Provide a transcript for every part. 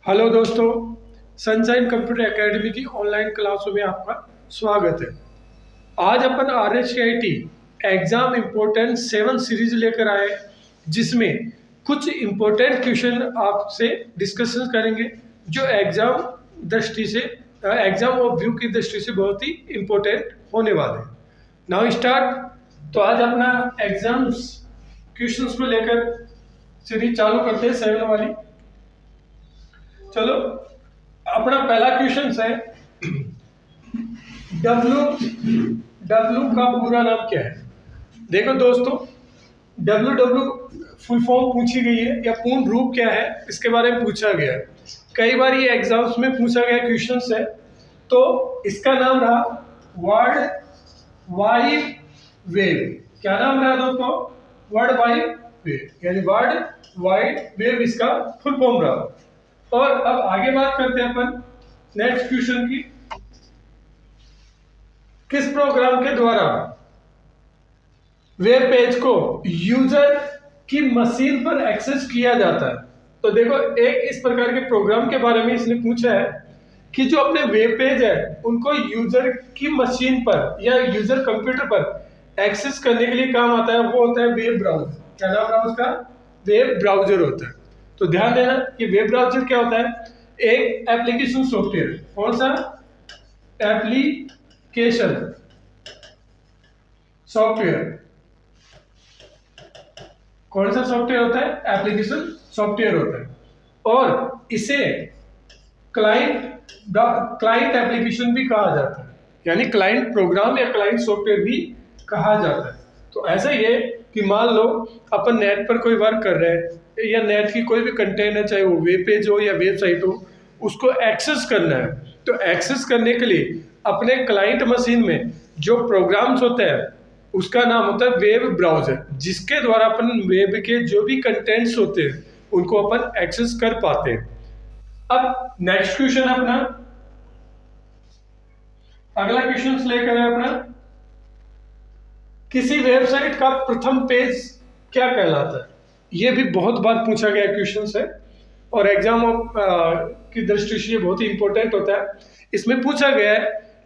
Hello दोस्तों, sunshine computer academy की online क्लासों में आपका स्वागत है। आज अपन RHIT एग्जाम इम्पोर्टेंट 7 सीरीज लेकर आए, जिसमें कुछ इम्पोर्टेंट क्वेश्चन आपसे डिस्कशन करेंगे जो एग्जाम ऑफ व्यू की दृष्टि से बहुत ही इम्पोर्टेंट होने वाले हैं। Now start. तो आज अपना एग्जाम्स क्वेश्चंस को लेकर सीरीज चालू करते हैं 7 वाली। चलो, अपना पहला क्वेश्चन है, डब्ल्यू का पूरा नाम क्या है। देखो दोस्तों, डब्ल्यू फुल फॉर्म पूछी गई है या पूर्ण रूप क्या है, इसके बारे में पूछा गया है। कई बार ये एग्जाम्स में पूछा गया क्वेश्चन है। तो इसका नाम रहा वर्ल्ड वाइड वेव। क्या नाम रहा दोस्तों? वर्ल्ड वाइड वेव, यानी वर्ल्ड वाइड वेव इसका फुल फॉर्म रहा। और अब आगे बात करते हैं अपन नेक्स्ट क्वेश्चन की। किस प्रोग्राम के द्वारा वेब पेज को यूजर की मशीन पर एक्सेस किया जाता है? तो देखो, एक इस प्रकार के प्रोग्राम के बारे में इसने पूछा है कि जो अपने वेब पेज है उनको यूजर की मशीन पर या यूजर कंप्यूटर पर एक्सेस करने के लिए काम आता है। वो होता है वेब ब्राउजर। क्या नाम रहा उसका? वेब ब्राउजर होता है। तो ध्यान देना कि वेब ब्राउजर क्या होता है? एक एप्लीकेशन सॉफ्टवेयर। कौन सा? Application software. कौन सा सॉफ्टवेयर होता है? एप्लीकेशन सॉफ्टवेयर होता है। और इसे क्लाइंट एप्लीकेशन भी कहा जाता है, यानी क्लाइंट प्रोग्राम या क्लाइंट सॉफ्टवेयर भी कहा जाता है। तो ऐसा ही है कि मान लो अपन नेट पर कोई वर्क कर रहे हैं या नेट की कोई भी कंटेंट है, चाहे वो वेब पेज हो या वेबसाइट हो, उसको एक्सेस करना है। तो एक्सेस करने के लिए अपने क्लाइंट मशीन में जो प्रोग्राम्स होते हैं उसका नाम होता है वेब ब्राउजर, जिसके द्वारा अपन वेब के जो भी कंटेंट्स होते हैं उनको अपन एक्सेस कर पाते हैं। अब नेक्स्ट क्वेश्चन अपना, अगला क्वेश्चन लेकर है अपना, किसी वेबसाइट का प्रथम पेज क्या कहलाता है? ये भी बहुत बार पूछा गया क्वेश्चन है और एग्जाम की दृष्टि से बहुत ही इंपॉर्टेंट होता है। इसमें पूछा गया है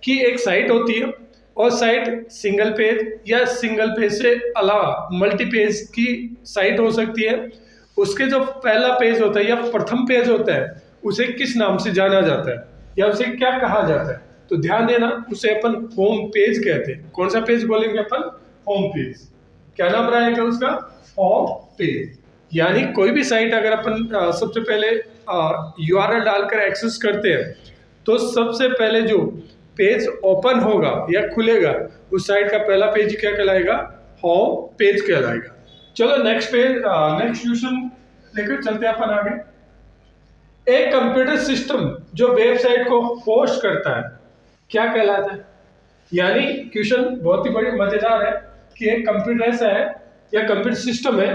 कि एक साइट होती है और साइट सिंगल पेज या सिंगल पेज से अलावा मल्टी पेज की साइट हो सकती है। उसके जो पहला पेज होता है या प्रथम पेज होता है उसे किस नाम से जाना जाता है या उसे क्या कहा जाता है? तो ध्यान देना, उसे अपन होम पेज कहते हैं। कौन सा पेज बोलेंगे अपन? Home page. क्या नाम रहेगा उसका? Home page. यानी कोई भी साइट अगर अपन सबसे पहले URL डालकर एक्सेस करते हैं तो सबसे पहले जो पेज ओपन होगा या खुलेगा उस साइट का पहला पेज क्या कहलाएगा? होम पेज कहलाएगा। चलो नेक्स्ट क्वेश्चन लेकर चलते हैं अपन आगे। एक कंप्यूटर सिस्टम जो वेबसाइट को होस्ट करता है क्या कहलाता है? यानी क्वेश्चन बहुत ही बड़ी मजेदार है कि एक कंप्यूटर ऐसा है या कंप्यूटर सिस्टम है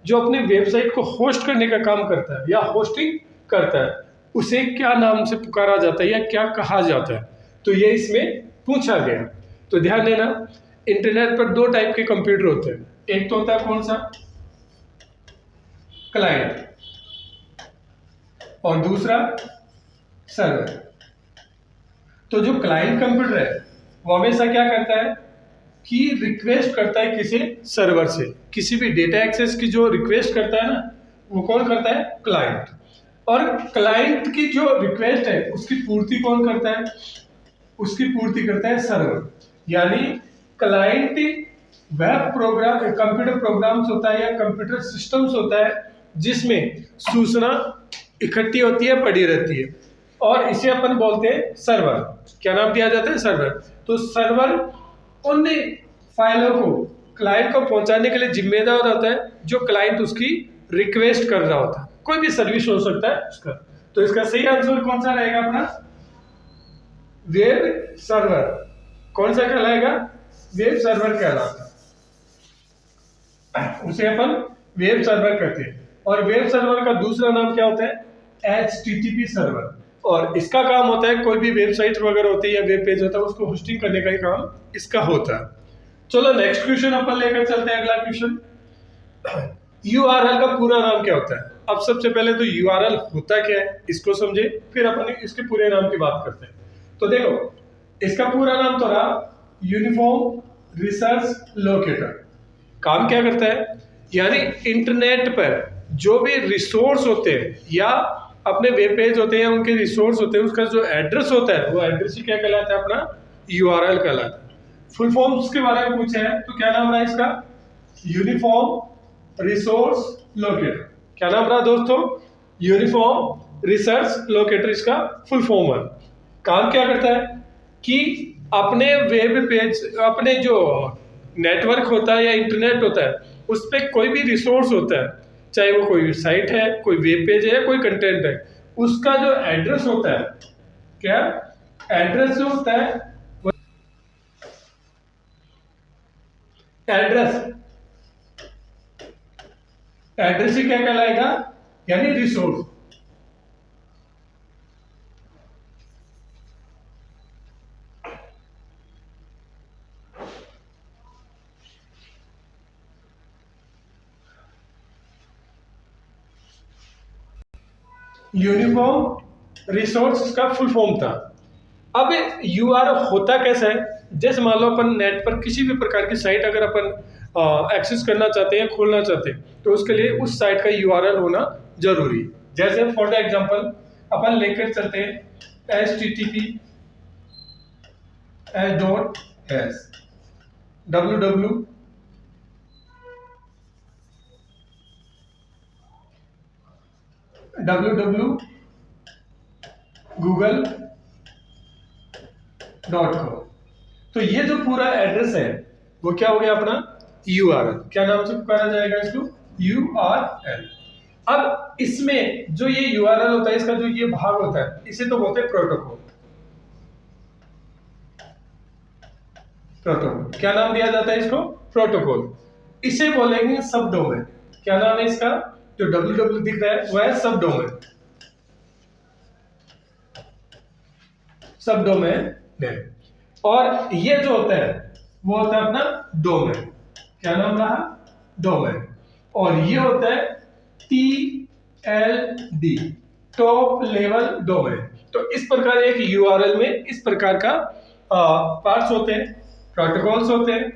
जो अपनी वेबसाइट को होस्ट करने का काम करता है या होस्टिंग करता है, उसे क्या नाम से पुकारा जाता है या क्या कहा जाता है? तो ये इसमें पूछा गया। तो ध्यान देना, इंटरनेट पर 2 टाइप के कंप्यूटर होते हैं। एक तो होता है कौन सा? क्लाइंट, और दूसरा सर्वर। तो जो क्लाइंट कंप्यूटर है वो हमेशा क्या करता है कि रिक्वेस्ट करता है किसी सर्वर से, किसी भी डेटा एक्सेस की जो रिक्वेस्ट करता है ना, वो कौन करता है? क्लाइंट। और क्लाइंट की जो रिक्वेस्ट है उसकी पूर्ति कौन करता है? उसकी पूर्ति करता है सर्वर। यानी क्लाइंट वह प्रोग्राम कंप्यूटर प्रोग्राम्स होता है या कंप्यूटर सिस्टम्स होता है जिसमें सूचना इकट्ठी होती है, पड़ी रहती है, और इसे अपन बोलते हैं सर्वर। क्या नाम दिया जाता है? सर्वर। तो सर्वर उन फाइलों को क्लाइंट को पहुंचाने के लिए जिम्मेदार होता है जो क्लाइंट उसकी रिक्वेस्ट कर रहा होता है। कोई भी सर्विस हो सकता है उसका। तो इसका सही आंसर कौन सा रहेगा अपना? Web server. कौन सा कहलाएगा? वेब सर्वर कहलाता है, उसे अपन वेब सर्वर कहते हैं। और वेब सर्वर का दूसरा नाम क्या होता है? HTTP server. और इसका काम होता है, कोई भी वेबसाइट वगैरह होती है या वेब पेज होता है उसको होस्टिंग करने का ही काम इसका होता है। चलो नेक्स्ट क्वेश्चन अपन लेकर चलते हैं। अगला क्वेश्चन, URL का पूरा नाम क्या होता है? अब सबसे पहले तो यूआरएल होता क्या है इसको समझे, फिर अपन इसके पूरे नाम की बात करते हैं। तो देखो, इसका पूरा नाम तो रहा यूनिफॉर्म रिसर्च लोकेटर। काम क्या करता है, यानी इंटरनेट पर जो भी रिसोर्स होते हैं या अपने वेब पेज होते हैं, उनके रिसोर्स होते हैं, उसका जो एड्रेस होता है वो एड्रेस ही क्या कहलाता है, अपना यूआरएल कहलाता है। फुल फॉर्म्स के बारे में पूछे हैं तो क्या नाम रहा इसका, यूनिफॉर्म रिसोर्स लोकेटर। क्या नाम रहा दोस्तों, यूनिफॉर्म रिसर्च लोकेटर इसका फुल फॉर्म है। काम क्या करता है कि अपने वेब पेज, अपने जो नेटवर्क होता है या इंटरनेट होता है, उस पर कोई भी रिसोर्स होता है, चाहे वो कोई साइट है, कोई वेब पेज है या कोई कंटेंट है, उसका जो एड्रेस होता है, क्या एड्रेस जो होता है, एड्रेस एड्रेस ही क्या कहलाएगा, यानी रिसोर्स। यूनिफॉर्म रिसोर्स इसका फुल फॉर्म था। अब यूआरएल होता कैसा है, जैसे मान लो अपन नेट पर किसी भी प्रकार की साइट अगर अपन एक्सेस करना चाहते हैं, खोलना चाहते हैं, तो उसके लिए उस साइट का यूआरएल होना जरूरी है। जैसे फॉर द एग्जांपल अपन लेकर चलते हैं http s www google.com। तो ये जो पूरा एड्रेस है वो क्या हो गया, अपना यूआरएल। क्या नाम से पुकारा जाएगा इसको, यूआरएल। अब इसमें जो ये यूआरएल होता है, इसका जो ये भाग होता है, इसे तो बोलते हैं प्रोटोकॉल। प्रोटोकॉल क्या नाम दिया जाता है इसको, प्रोटोकॉल। इसे बोलेंगे सब डोमेन। क्या नाम है इसका, जो www दिख रहा है वह है सब डोमेन, सब डोमेन नेम। और ये जो होता है वो होता है अपना डोमेन। क्या नाम रहा, डोमेन। और ये होता है TLD, टॉप लेवल डोमेन। तो इस प्रकार एक यूआरएल में इस प्रकार का पार्ट्स होते हैं, प्रोटोकॉल्स होते हैं,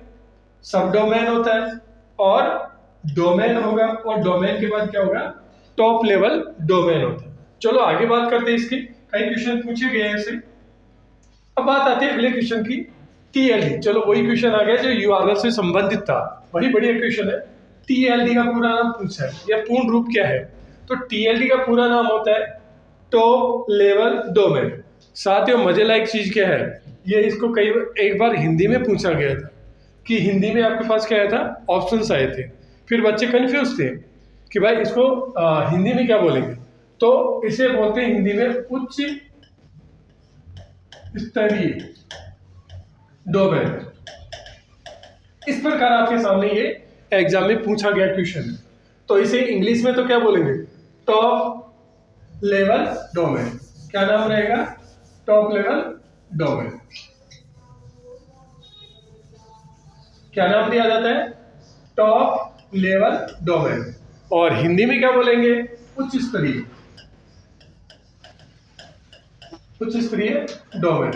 सब डोमेन होता है और डोमेन होगा, और डोमेन के बाद क्या होगा, टॉप लेवल डोमेन होता है। चलो आगे बात करते हैं इसकी, कई क्वेश्चन पूछे गए हैं इससे। अब बात आती है अगले क्वेश्चन की, टीएलडी। चलो वही क्वेश्चन आ गया जो यूआरएल से संबंधित था, वही बढ़िया क्वेश्चन है। टीएलडी का पूरा नाम पूछा है, या पूर्ण रूप क्या है, तो टीएलडी का पूरा नाम होता है टॉप लेवल डोमेन। साथ ही मजे लायक चीज क्या है, ये इसको कई एक बार हिंदी में पूछा गया था, कि हिंदी में आपके पास क्या आया था, ऑप्शंस आए थे, फिर बच्चे कंफ्यूज थे कि भाई इसको हिंदी में क्या बोलेंगे, तो इसे बोलते हैं हिंदी में उच्च स्तरीय डोमेन। इस प्रकार आपके सामने ये एग्जाम में पूछा गया क्वेश्चन है। तो इसे इंग्लिश में तो क्या बोलेंगे, टॉप लेवल डोमेन। क्या नाम रहेगा, टॉप लेवल डोमेन। क्या नाम दिया जाता है, टॉप लेवल डोमेन। और हिंदी में क्या बोलेंगे, उच्च स्तरीय, उच्च स्तरीय डोमेन।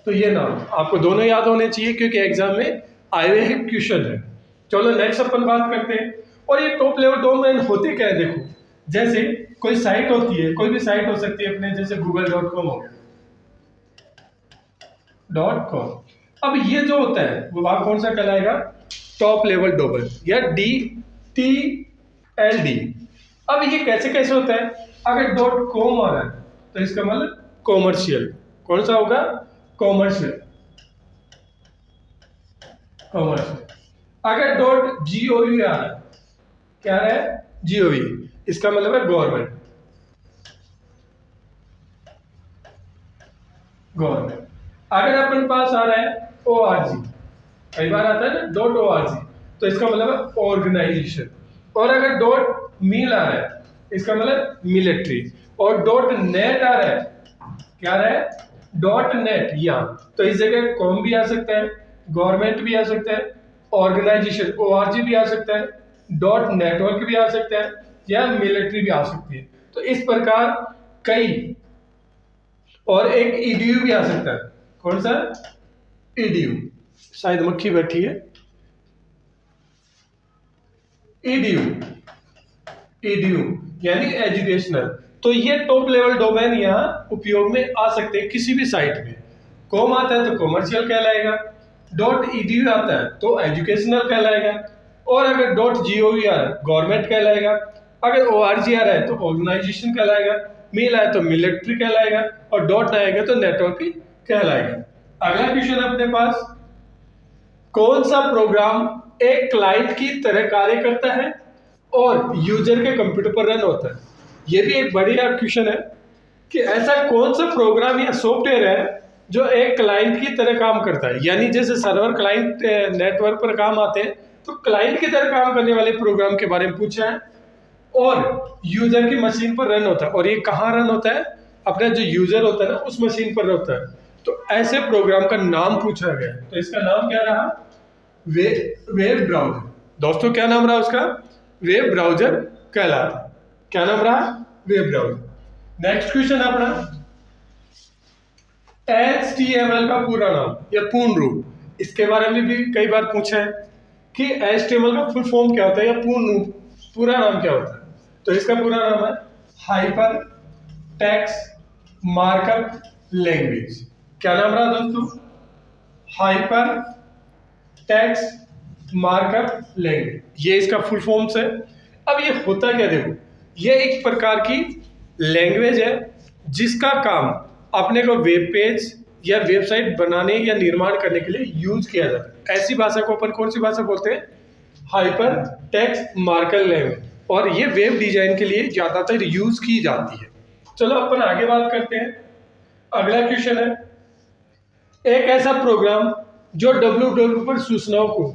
तो ये नाम आपको दोनों याद होने चाहिए, क्योंकि एग्जाम में आए हुए क्वेश्चन है। चलो नेक्स्ट अपन बात करते हैं। और ये टॉप लेवल डोमेन होते क्या है, देखो जैसे कोई साइट होती है, कोई भी साइट हो सकती है अपने, जैसे google.com हो गया, .com। अब ये जो होता है वो भाग कौन सा कहलाएगा, टॉप लेवल डोमेन या TLD। अब ये कैसे कैसे होता है, अगर .com आ रहा है तो इसका मतलब कॉमर्शियल, कौन सा होगा, कॉमर्शियल, कॉमर्शियल। अगर .gov आ रहा है, क्या है, gov, इसका मतलब है गवर्नमेंट, गवर्नमेंट। अगर अपन पास आ रहा है org, कई बार आता है ना .org, तो इसका मतलब है ऑर्गेनाइजेशन। और अगर .mil आ रहा है, इसका मतलब मिलिट्री। और .net आ रहा है, क्या आ रहा है, .net, यहाँ तो इस जगह कॉम भी आ सकता है, गवर्नमेंट भी आ सकता है, ऑर्गेनाइजेशन org भी आ सकता है, .network भी आ सकता है, या मिलिट्री भी आ सकती है। तो इस प्रकार कई, और एक ईडीयू भी आ सकता है। कौन सा? ईडीयू, शायद मक्खी बैठी है। ईडीयू, ईडीयू यानी एजुकेशनल। तो ये टॉप लेवल डोमेन यहाँ उपयोग में आ सकते हैं किसी भी साइट में। कॉम आता है तो कॉमर्शियल कहलाएगा, डॉट ईडीयू आता है तो एजुकेशनल कहलाएगा, और अगर डॉट जीओवी आ रहा है गवर्नमेंट कहलाएगा, अगर ओआरजी आ रहा है तो ऑर्गेनाइजेशन कहलाएगा, मेल आया तो मिलिट्री कहलाएगा, और डॉट आएगा तो नेटवर्क कहलाएगा। अगला क्वेश्चन अपने पास, कौन सा प्रोग्राम एक क्लाइंट की तरह कार्य करता है और यूजर के कंप्यूटर पर रन होता है? ये भी एक बढ़िया क्वेश्चन है कि ऐसा कौन सा प्रोग्राम या सॉफ्टवेयर है जो एक क्लाइंट की तरह काम करता है। यानी जैसे सर्वर क्लाइंट नेटवर्क पर काम आते हैं, तो क्लाइंट की तरह काम करने वाले प्रोग्राम के बारे में पूछा है, और यूजर की मशीन पर रन होता है। और ये कहाँ रन होता है? अपना जो यूजर होता है ना, उस मशीन पर होता है। तो ऐसे प्रोग्राम का नाम पूछा गया, तो इसका नाम क्या रहा? Web browser. दोस्तों क्या नाम रहा उसका? वेब ब्राउजर कहलाता। क्या नाम रहा? Web browser. नेक्स्ट क्वेश्चन अपना, HTML का पूरा नाम या पूर्ण रूप, इसके बारे में भी कई बार पूछा है कि HTML का फुल फॉर्म क्या होता है या पूर्ण रूप, पूरा नाम क्या होता है? तो इसका पूरा नाम है हाइपर टेक्स्ट मार्कअप लैंग्वेज। क्या नाम रहा दोस्तों? हाइपर टेक्स्ट मार्कअप लैंग्वेज, ये इसका फुल फॉर्म्स है। अब ये होता क्या, देखो, ये एक प्रकार की लैंग्वेज है जिसका काम अपने को वेब पेज या वेबसाइट बनाने या निर्माण करने के लिए यूज किया जाता है। ऐसी भाषा को अपन कौन सी भाषा बोलते हैं? हाइपर टेक्स्ट मार्कअप लैंग्वेज, और ये वेब डिजाइन के लिए ज्यादातर यूज की जाती है। चलो अपन आगे बात करते हैं। अगला क्वेश्चन है, एक ऐसा प्रोग्राम जो www पर सूचनाओं को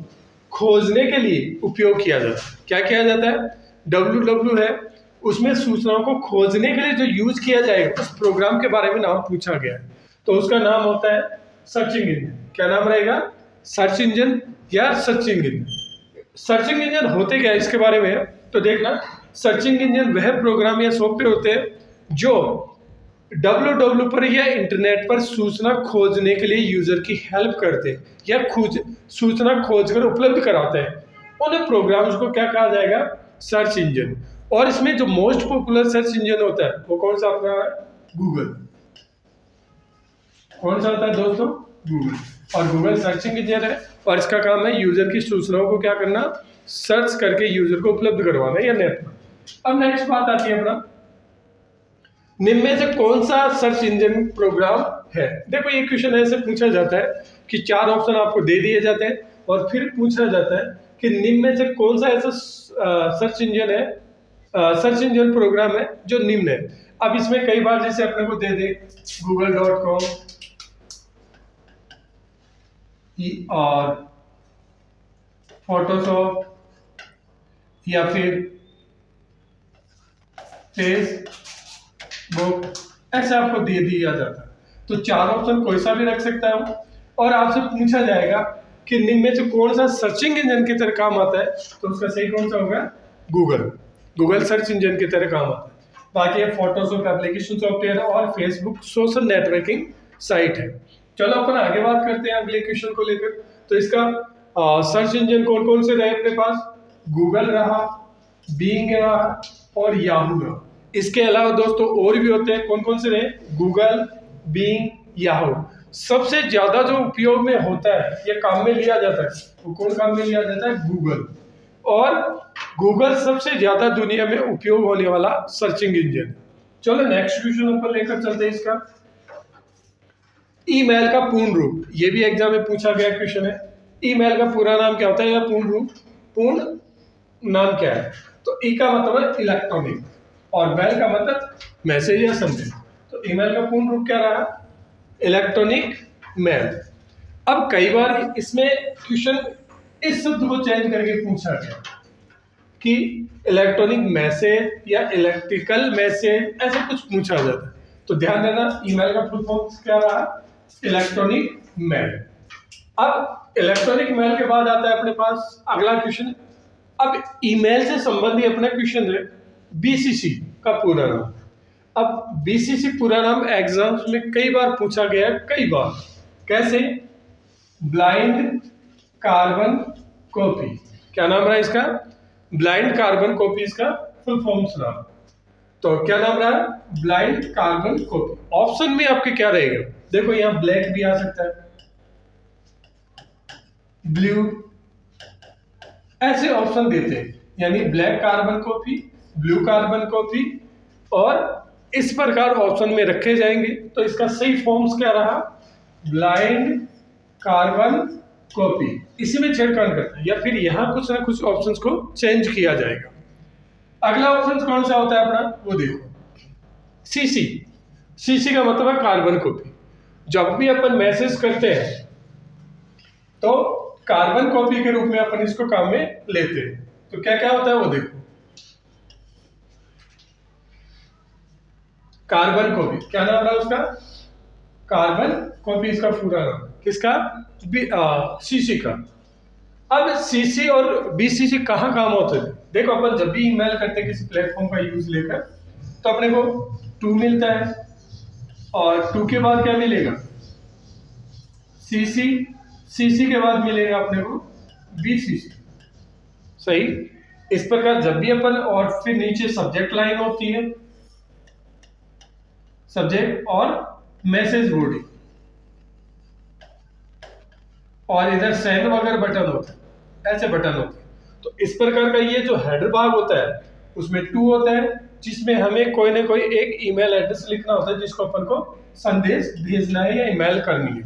खोजने के लिए उपयोग किया जाता है। क्या किया जाता है? www है, उसमें सूचनाओं को खोजने के लिए जो यूज किया जाएगा, उस प्रोग्राम के बारे में नाम पूछा गया है। तो उसका नाम होता है सर्चिंग इंजन। क्या नाम रहेगा? सर्च इंजन या सर्च इंजन। सर्चिंग इंजन होते क्या है इसके बारे में तो देखना, सर्चिंग इंजन वह प्रोग्राम या सॉफ्टवेयर होते हैं जो www पर या इंटरनेट पर सूचना खोजने के लिए यूजर की हेल्प करते हैं या सूचना खोजकर उपलब्ध कराते हैं। उन प्रोग्राम्स को क्या कहा जाएगा? Search engine. और इसमें जो मोस्ट पॉपुलर सर्च इंजन होता है वो कौन सा अपना है? गूगल। कौन सा होता है दोस्तों? गूगल। और गूगल सर्चिंग इंजन है, और इसका काम है यूजर की सूचनाओं को क्या करना? सर्च करके यूजर को उपलब्ध करवाना या नेट पर। अब नेक्स्ट बात आती है अपना, निम्न में से कौन सा सर्च इंजन प्रोग्राम है? देखो ये क्वेश्चन ऐसे पूछा जाता है कि 4 ऑप्शन आपको दे दिए जाते हैं और फिर पूछा जाता है कि निम्न में से कौन सा ऐसा सर्च इंजन है, सर्च इंजन प्रोग्राम है जो निम्न है। अब इसमें कई बार जैसे अपने को दे दे google.com और फोटोशॉप या फिर फेसबुक, ऐसे आपको दे दिया जाता है। तो 4 ऑप्शन कोई सा भी रख सकता है, और आपसे पूछा जाएगा कि निम्न में से कौन सा सर्चिंग इंजन की तरह काम आता है, तो उसका सही कौन सा होगा? गूगल। गूगल सर्च इंजन की तरह काम आता है। बाकी ये फोटोशॉप एप्लीकेशन सॉफ्टवेयर है और फेसबुक सोशल नेटवर्किंग साइट है। चलो अपन आगे बात करते हैं अगले क्वेश्चन को लेकर। तो इसका सर्च इंजन कौन कौन से रहे अपने पास? गूगल रहा, बीइंग रहा और याहू रहा। इसके अलावा दोस्तों और भी होते हैं, कौन कौन से रहे? Google, being, Yahoo. सबसे ज्यादा जो उपयोग में होता है या काम में लिया जाता है वो कौन काम में लिया जाता है? गूगल। और गूगल सबसे ज्यादा दुनिया में उपयोग होने वाला सर्चिंग इंजन। चलो नेक्स्ट क्वेश्चन ऊपर लेकर चलते हैं इसका, ईमेल का पूर्ण रूप। ये भी एग्जाम में पूछा गया क्वेश्चन है। ईमेल का पूरा नाम क्या होता है या पूर्ण रूप, पूर्ण नाम क्या है? तो ई का मतलब है इलेक्ट्रॉनिक और मेल का मतलब मैसेज या संदेश। तो ईमेल का पूर्ण रूप क्या रहा? Electronic mail. अब कई बार इसमें क्वेश्चन इस शब्द को चेंज करके पूछा गया कि इलेक्ट्रॉनिक मैसेज या इलेक्ट्रिकल मैसेज, ऐसा कुछ पूछा जाता है। तो ध्यान देना, ईमेल का फुल फॉर्म क्या रहा? Electronic mail. अब इलेक्ट्रॉनिक मेल के बाद आता है अपने पास अगला क्वेश्चन। अब ईमेल से संबंधित अपना क्वेश्चन है बीसीसी का पूरा नाम। अब बीसीसी पूरा नाम एग्जाम्स में कई बार पूछा गया, कई बार। कैसे? Blind carbon copy. क्या नाम रहा इसका? ब्लाइंड कार्बन कॉपी इसका फुल फॉर्म्स रहा। तो क्या नाम रहा? Blind carbon copy. ऑप्शन में आपके क्या रहेगा? देखो यहाँ ब्लैक भी आ सकता है, ब्लू, ऐसे ऑप्शन देते हैं, यानी black carbon copy, blue carbon copy, और इस प्रकार ऑप्शन में रखे जाएंगे। तो इसका सही फॉर्म्स क्या रहा? Blind carbon copy. इसी में छेड़खानी करता है, या फिर यहाँ कुछ ना कुछ ऑप्शंस को चेंज किया जाएगा। अगला ऑप्शन कौन सा होता है अपना, वो देखो, सीसी। सीसी का मतलब है कार्बन कॉपी। जब भी अपन मैसेज करते हैं तो कार्बन कॉपी के रूप में अपन इसको काम में लेते हैं। तो क्या क्या होता है वो देखो। कार्बन कॉपी, क्या नाम रहा उसका? कार्बन कॉपी इसका पूरा नाम। किसका? सीसी का। अब सीसी और बीसीसी कहाँ काम होते हैं? देखो अपन जब भी ईमेल करते हैं किसी प्लेटफॉर्म का यूज लेकर, तो अपने को 2 मिलता है, और 2 के बाद क्या मिलेगा? सीसी। सीसी के बाद मिलेगा अपने को बीसीसी। सही। इस प्रकार जब भी अपन, और फिर नीचे सब्जेक्ट लाइन होती है, सब्जेक्ट और मैसेज बॉडी, और इधर सेंड वगैरह बटन होता है, ऐसे बटन होते हैं। तो इस प्रकार का ये जो हेडर भाग होता है उसमें 2 होता है, जिसमें हमें कोई ना कोई एक ईमेल एड्रेस लिखना होता है जिसको अपन को संदेश भेजना है या ईमेल करनी है।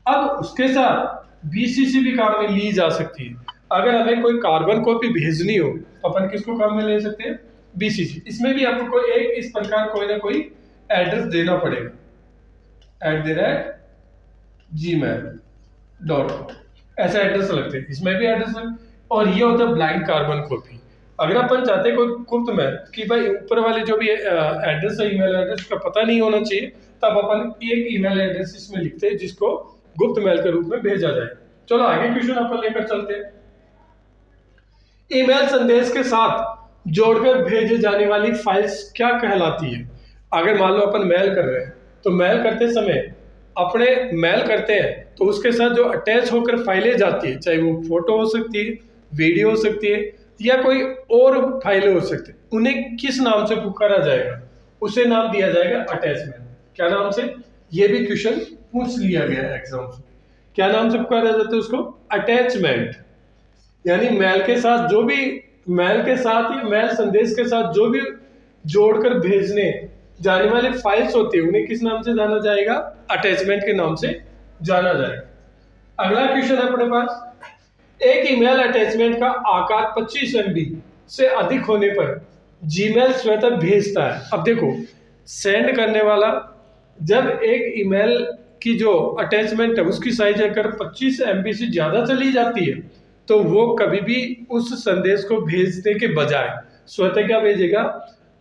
अब उसके साथ बीसीसी भी काम में ली जा सकती है। अगर हमें कोई कार्बन कॉपी भेजनी हो तो अपन किसको काम में ले सकते हैं? बीसीसी। इसमें भी आपको एक इस प्रकार कोई ना कोई एड्रेस देना पड़ेगा, @gmail.com, ऐसा एड्रेस लगते हैं। इसमें भी एड्रेस लग, और ये होता है ब्लाइंड कार्बन कॉपी। अगर अपन चाहते हैं कोई गुप्त मेल कि भाई ऊपर वाले जो भी एड्रेस है, ईमेल एड्रेस का पता नहीं होना चाहिए, तब अपन एक ईमेल एड्रेस इसमें लिखते हैं जिसको गुप्त मेल के रूप में भेजा जाए। चलो आगे क्वेश्चन अपन लेकर चलते हैं। ईमेल संदेश के साथ जोड़कर भेजे जाने वाली फाइल्स क्या कहलाती है? अगर मान लो अपन मेल कर रहे हैं, तो मेल करते समय अपने मेल करते हैं तो उसके साथ जो अटैच होकर फाइलें जाती है, चाहे वो फोटो हो सकती है, वीडियो हो सकती है, या कोई और फाइलें हो सकती है, उन्हें किस नाम से पुकारा जाएगा? उसे नाम दिया जाएगा अटैचमेंट। क्या नाम से? ये भी क्वेश्चन पूछ लिया गया है एग्जाम से। क्या नाम से पुकारा जाता है उसको? अटैचमेंट। यानी मेल के साथ जो भी, मेल के साथ या मेल संदेश के साथ जो भी जोड़कर भेजने जाने वाले फाइल्स होती है, उन्हें किस नाम से जाना जाएगा? अटैचमेंट के नाम से जाना जाएगा। अगला क्वेश्चन है अपने पास, एक ईमेल अटैचमेंट का आकार 25 MB से अधिक होने पर जीमेल स्वतः भेजता है। अब देखो, सेंड करने वाला जब एक ईमेल की जो अटैचमेंट है उसकी साइज अगर 25 MB से ज्यादा चली जाती है, तो वो कभी भी उस संदेश को भेजने के बजाय स्वतः क्या भेजेगा?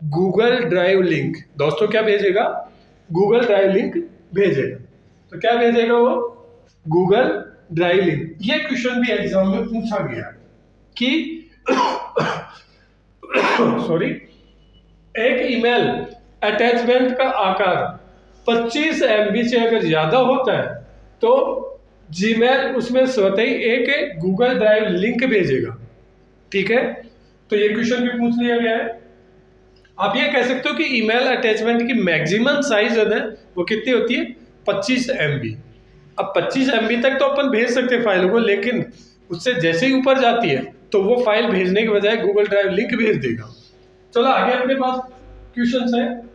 Google drive link. दोस्तों क्या भेजेगा? गूगल ड्राइव लिंक भेजेगा। तो क्या भेजेगा वो? Google drive link. ये क्वेश्चन भी एग्जाम में पूछा गया कि सॉरी, एक ईमेल अटैचमेंट का आकार 25 MB से अगर ज्यादा होता है तो जीमेल उसमें स्वतः ही एक गूगल ड्राइव लिंक भेजेगा। ठीक है, तो ये क्वेश्चन भी पूछ लिया गया है। आप ये कह सकते हो कि ईमेल अटैचमेंट की मैक्सिमम साइज है वो कितनी होती है? 25 MB। अब 25 MB तक तो अपन भेज सकते हैं फाइलों को, लेकिन उससे जैसे ही ऊपर जाती है तो वो फाइल भेजने के बजाय गूगल ड्राइव लिंक भेज देगा। चलो आगे अपने पास क्वेश्चन है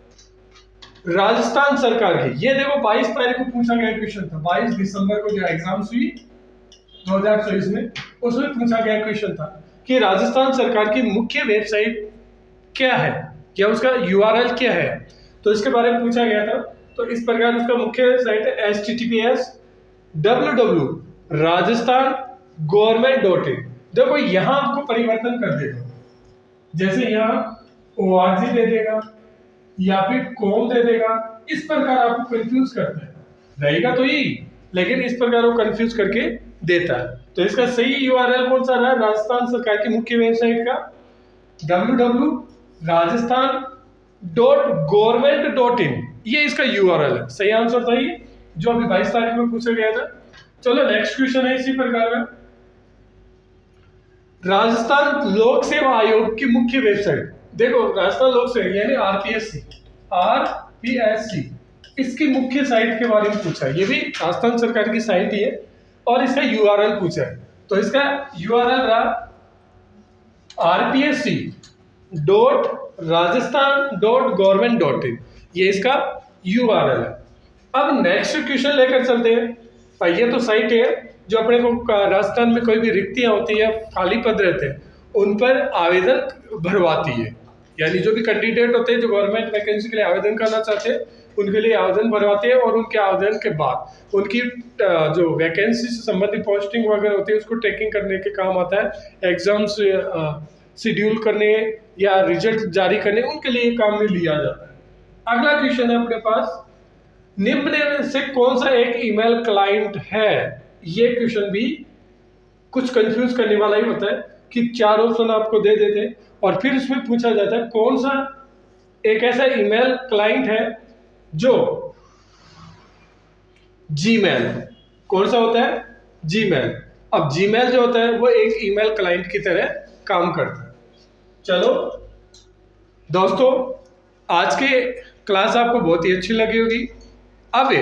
राजस्थान सरकार की। ये देखो 22 तारीख को पूछा गया क्वेश्चन था, 22 दिसंबर को जो एग्जाम्स हुई 2024 में, उसमें पूछा गया क्वेश्चन था कि राजस्थान सरकार की मुख्य वेबसाइट क्या है या उसका URL क्या है। तो इसके बारे में पूछा गया था। तो इस प्रकार उसका मुख्य वेबसाइट है https://rajasthan.government.in। देखो यहाँ आपको परिवर्तन कर देगा, जैसे यहाँ ORG दे देगा या फिर कॉम दे देगा, इस प्रकार आपको कंफ्यूज करता है, रहेगा तो यही, लेकिन इस प्रकार वो कंफ्यूज करके देता है। तो इसका सही URL कौन सा रहा? राजस्थान सरकार की मुख्य वेबसाइट का www rajasthan.government.in, ये इसका यूआरएल है। सही आंसर था ये, जो अभी 22 तारीख में पूछा गया था। चलो नेक्स्ट क्वेश्चन है इसी प्रकार का। राजस्थान लोक सेवा आयोग की मुख्य वेबसाइट, देखो राजस्थान लोक सेवा यानी आरपीएससी, इसकी मुख्य साइट के बारे में पूछा है। ये भी राजस्थान सरकार की साइट ही है और इसका यूआरएल पूछा है। तो इसका यूआरएल रहा rpsc.rajasthan.government.in, ये इसका यूआरएल है। अब नेक्स्ट क्वेश्चन लेकर चलते हैं। ये तो साइट है जो अपने को राजस्थान में कोई भी रिक्तियां होती है, खाली पद रहते हैं, उन पर आवेदन भरवाती है। यानी जो भी कैंडिडेट होते हैं जो गवर्नमेंट वैकेंसी के लिए आवेदन करना चाहते हैं, उनके लिए आवेदन भरवाते हैं और उनके आवेदन के बाद उनकी जो वैकेंसी से संबंधित पोस्टिंग वगैरह होती है उसको ट्रैकिंग करने के काम आता है। एग्जाम्स शेड्यूल करने या रिजल्ट जारी करने, उनके लिए काम में लिया जाता है। अगला क्वेश्चन है अपने पास, निम्न में से कौन सा एक ईमेल क्लाइंट है? ये क्वेश्चन भी कुछ कंफ्यूज करने वाला ही होता है कि 4 ऑप्शन आपको दे देते हैं और फिर उसमें पूछा जाता है कौन सा एक ऐसा ईमेल क्लाइंट है जो जीमेल, कौन सा होता है? जीमेल। अब जीमेल जो होता है वो एक ईमेल क्लाइंट की तरह काम करता है। चलो दोस्तों, आज के क्लास आपको बहुत ही अच्छी लगी होगी। अब